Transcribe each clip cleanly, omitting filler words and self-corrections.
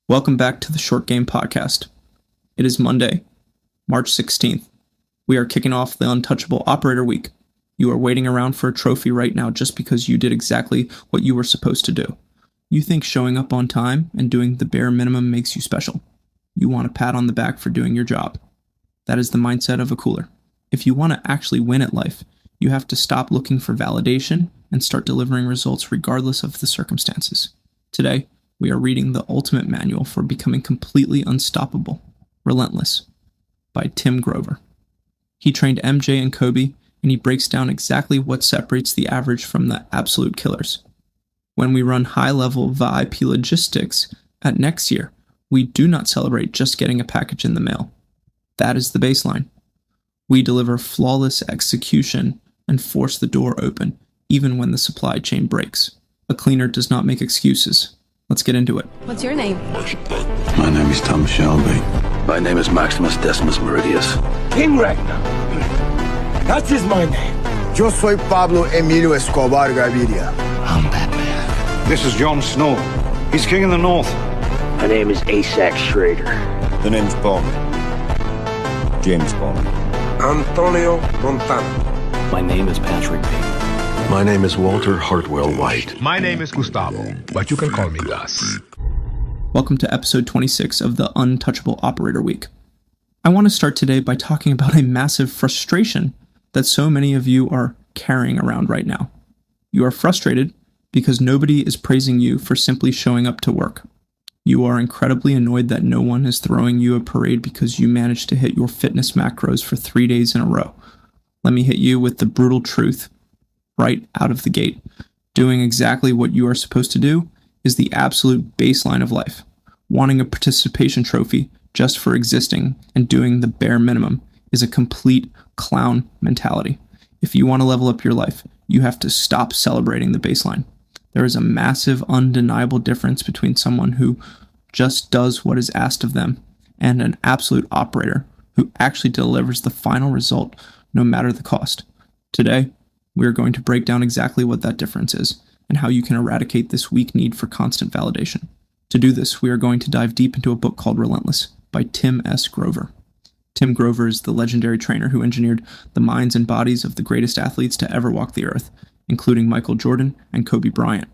Welcome back to the Short Game Podcast. It is Monday, March 16th. We are kicking off the Untouchable Operator week. You are waiting around for a trophy right now just because you did exactly what you were supposed to do. You think showing up on time and doing the bare minimum makes you special. You want a pat on the back for doing your job. That is the mindset of a cooler. If you want to actually win at life, you have to stop looking for validation and start delivering results regardless of the circumstances. Today, we are reading the ultimate manual for becoming completely unstoppable, Relentless, by Tim Grover. He trained MJ and Kobe, and he breaks down exactly what separates the average from the absolute killers. When we run high-level VIP logistics at NexYear, we do not celebrate just getting a package in the mail. That is the baseline. We deliver flawless execution and force the door open, even when the supply chain breaks. A cleaner does not make excuses. Let's get into it. What's your name? My name is Tom Shelby. My name is Maximus Decimus Meridius. King Ragnar. That is my name. Yo soy Pablo Emilio Escobar Gaviria. I'm Batman. This is Jon Snow. He's king in the north. My name is Asax Schrader. The name's Bond. James Bond. Antonio Montana. My name is Patrick Bateman. My name is Walter Hartwell White. My name is Gustavo, but you can call me Gus. Welcome to episode 26 of the Untouchable Operator week. I want to start today by talking about a massive frustration that so many of you are carrying around right now. You are frustrated because nobody is praising you for simply showing up to work. You are incredibly annoyed that no one is throwing you a parade because you managed to hit your fitness macros for 3 days in a row. Let me hit you with the brutal truth right out of the gate. Doing exactly what you are supposed to do is the absolute baseline of life. Wanting a participation trophy just for existing and doing the bare minimum is a complete clown mentality. If you want to level up your life, you have to stop celebrating the baseline. There is a massive, undeniable difference between someone who just does what is asked of them and an absolute operator who actually delivers the final result no matter the cost. Today, we are going to break down exactly what that difference is and how you can eradicate this weak need for constant validation. To do this, we are going to dive deep into a book called Relentless by Tim S. Grover. Tim Grover is the legendary trainer who engineered the minds and bodies of the greatest athletes to ever walk the earth, including Michael Jordan and Kobe Bryant.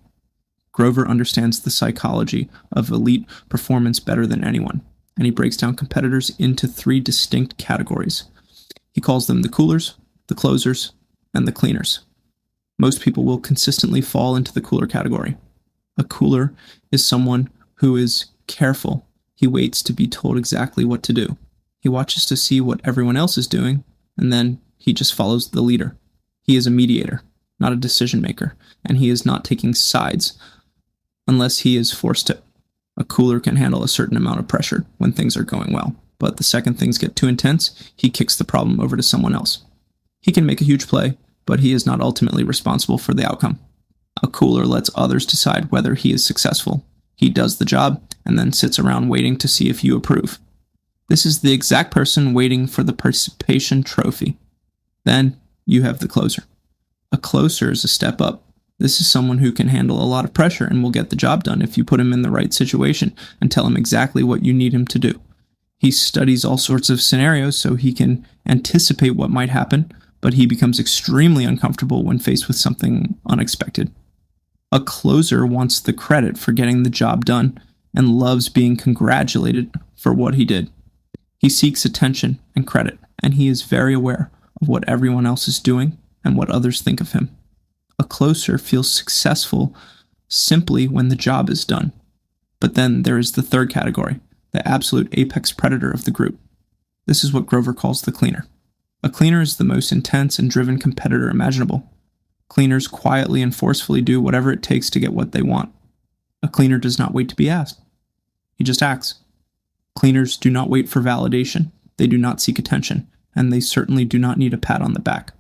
Grover understands the psychology of elite performance better than anyone, and he breaks down competitors into 3 distinct categories. He calls them the coolers, the closers, and the cleaners. Most people will consistently fall into the cooler category. A cooler is someone who is careful. He waits to be told exactly what to do. He watches to see what everyone else is doing, and then he just follows the leader. He is a mediator, not a decision maker, and he is not taking sides unless he is forced to. A cooler can handle a certain amount of pressure when things are going well, but the second things get too intense, he kicks the problem over to someone else. He can make a huge play, but he is not ultimately responsible for the outcome. A cooler lets others decide whether he is successful. He does the job and then sits around waiting to see if you approve. This is the exact person waiting for the participation trophy. Then you have the closer. A closer is a step up. This is someone who can handle a lot of pressure and will get the job done if you put him in the right situation and tell him exactly what you need him to do. He studies all sorts of scenarios so he can anticipate what might happen, but he becomes extremely uncomfortable when faced with something unexpected. A closer wants the credit for getting the job done and loves being congratulated for what he did. He seeks attention and credit, and he is very aware of what everyone else is doing and what others think of him. A closer feels successful simply when the job is done. But then there is the third category, the absolute apex predator of the group. This is what Grover calls the cleaner. A cleaner is the most intense and driven competitor imaginable. Cleaners quietly and forcefully do whatever it takes to get what they want. A cleaner does not wait to be asked. He just acts. Cleaners do not wait for validation. They do not seek attention, and they certainly do not need a pat on the back.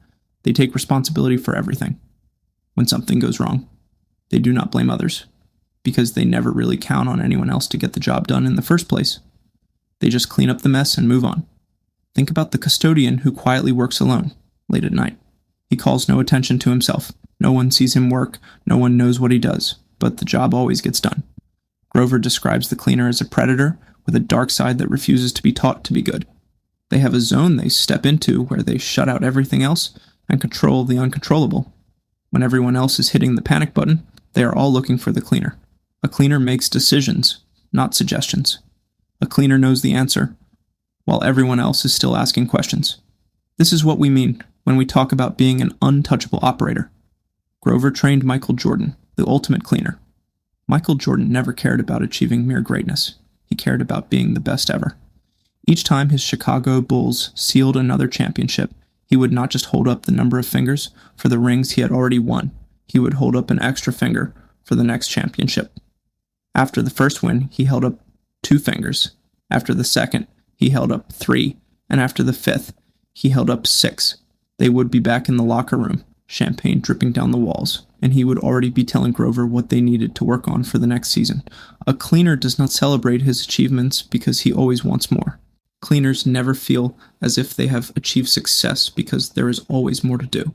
They take responsibility for everything. When something goes wrong, they do not blame others, because they never really count on anyone else to get the job done in the first place. They just clean up the mess and move on. Think about the custodian who quietly works alone, late at night. He calls no attention to himself. No one sees him work, no one knows what he does, but the job always gets done. Grover describes the cleaner as a predator with a dark side that refuses to be taught to be good. They have a zone they step into where they shut out everything else and control the uncontrollable. When everyone else is hitting the panic button, they are all looking for the cleaner. A cleaner makes decisions, not suggestions. A cleaner knows the answer, while everyone else is still asking questions. This is what we mean when we talk about being an untouchable operator. Grover trained Michael Jordan, the ultimate cleaner. Michael Jordan never cared about achieving mere greatness. He cared about being the best ever. Each time his Chicago Bulls sealed another championship, he would not just hold up the number of fingers for the rings he had already won. He would hold up an extra finger for the next championship. After the first win, he held up 2 fingers. After the second, he held up 3. And after the 5th, he held up 6. They would be back in the locker room, champagne dripping down the walls, and he would already be telling Grover what they needed to work on for the next season. A cleaner does not celebrate his achievements because he always wants more. Cleaners never feel as if they have achieved success because there is always more to do.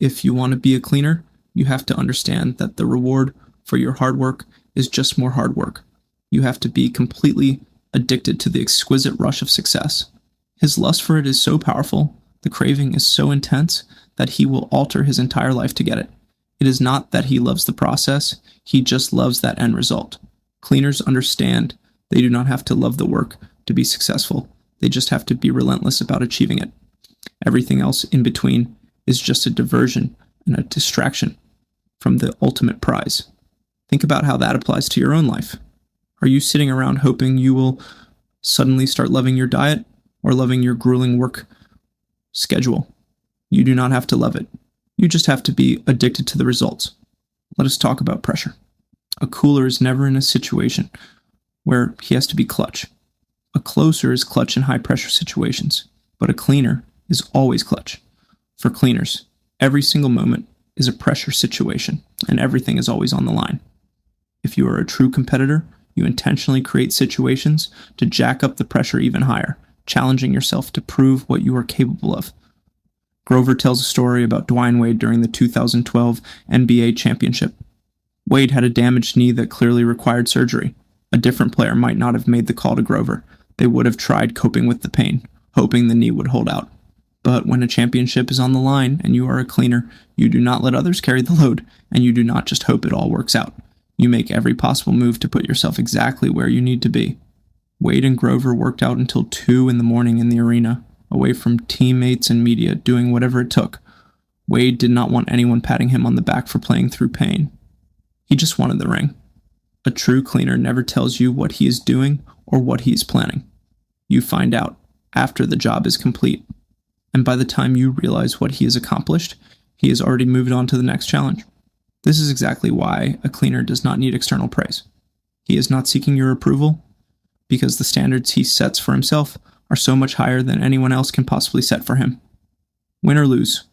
If you want to be a cleaner, you have to understand that the reward for your hard work is just more hard work. You have to be completely addicted to the exquisite rush of success. His lust for it is so powerful, the craving is so intense, that he will alter his entire life to get it. It is not that he loves the process, he just loves that end result. Cleaners understand they do not have to love the work to be successful. They just have to be relentless about achieving it. Everything else in between is just a diversion and a distraction from the ultimate prize. Think about how that applies to your own life. Are you sitting around hoping you will suddenly start loving your diet or loving your grueling work schedule? You do not have to love it. You just have to be addicted to the results. Let us talk about pressure. A cooler is never in a situation where he has to be clutch. A closer is clutch in high-pressure situations, but a cleaner is always clutch. For cleaners, every single moment is a pressure situation, and everything is always on the line. If you are a true competitor, you intentionally create situations to jack up the pressure even higher, challenging yourself to prove what you are capable of. Grover tells a story about Dwayne Wade during the 2012 NBA championship. Wade had a damaged knee that clearly required surgery. A different player might not have made the call to Grover. They would have tried coping with the pain, hoping the knee would hold out. But when a championship is on the line and you are a cleaner, you do not let others carry the load, and you do not just hope it all works out. You make every possible move to put yourself exactly where you need to be. Wade and Grover worked out until 2 in the morning in the arena, away from teammates and media, doing whatever it took. Wade did not want anyone patting him on the back for playing through pain. He just wanted the ring. A true cleaner never tells you what he is doing or what he is planning. You find out after the job is complete. And by the time you realize what he has accomplished, he has already moved on to the next challenge. This is exactly why a cleaner does not need external praise. He is not seeking your approval because the standards he sets for himself are so much higher than anyone else can possibly set for him. Win or lose,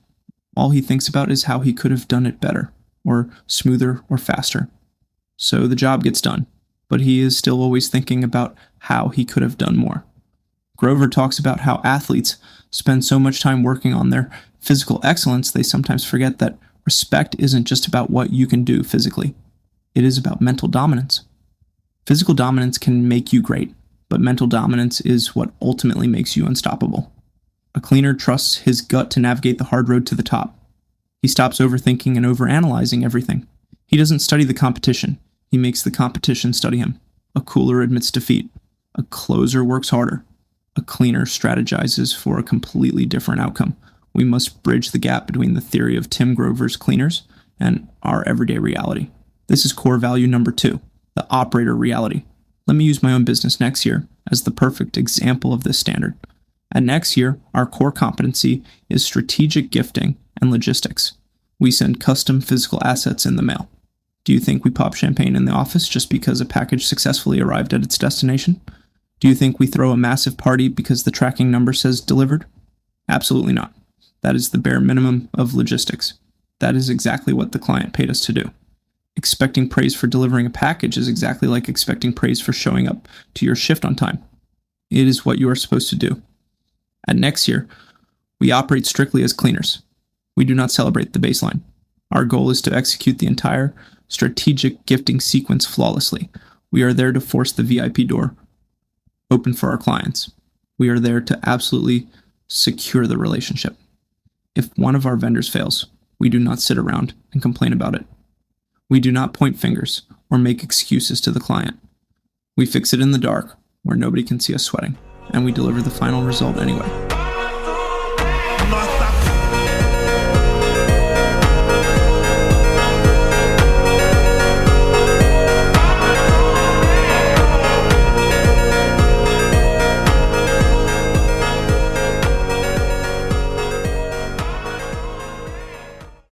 all he thinks about is how he could have done it better, or smoother, or faster. So the job gets done, but he is still always thinking about how he could have done more. Grover talks about how athletes spend so much time working on their physical excellence, they sometimes forget that respect isn't just about what you can do physically. It is about mental dominance. Physical dominance can make you great, but mental dominance is what ultimately makes you unstoppable. A cleaner trusts his gut to navigate the hard road to the top. He stops overthinking and overanalyzing everything. He doesn't study the competition. He makes the competition study him. A cooler admits defeat. A closer works harder. A cleaner strategizes for a completely different outcome. We must bridge the gap between the theory of Tim Grover's cleaners and our everyday reality. This is core value number 2, the operator reality. Let me use my own business NexYear as the perfect example of this standard. At NexYear, our core competency is strategic gifting and logistics. We send custom physical assets in the mail. Do you think we pop champagne in the office just because a package successfully arrived at its destination? Do you think we throw a massive party because the tracking number says delivered? Absolutely not. That is the bare minimum of logistics. That is exactly what the client paid us to do. Expecting praise for delivering a package is exactly like expecting praise for showing up to your shift on time. It is what you are supposed to do. At NexYear, we operate strictly as cleaners. We do not celebrate the baseline. Our goal is to execute the entire strategic gifting sequence flawlessly. We are there to force the VIP door open for our clients. We are there to absolutely secure the relationship. If one of our vendors fails, we do not sit around and complain about it. We do not point fingers or make excuses to the client. We fix it in the dark where nobody can see us sweating, and we deliver the final result anyway.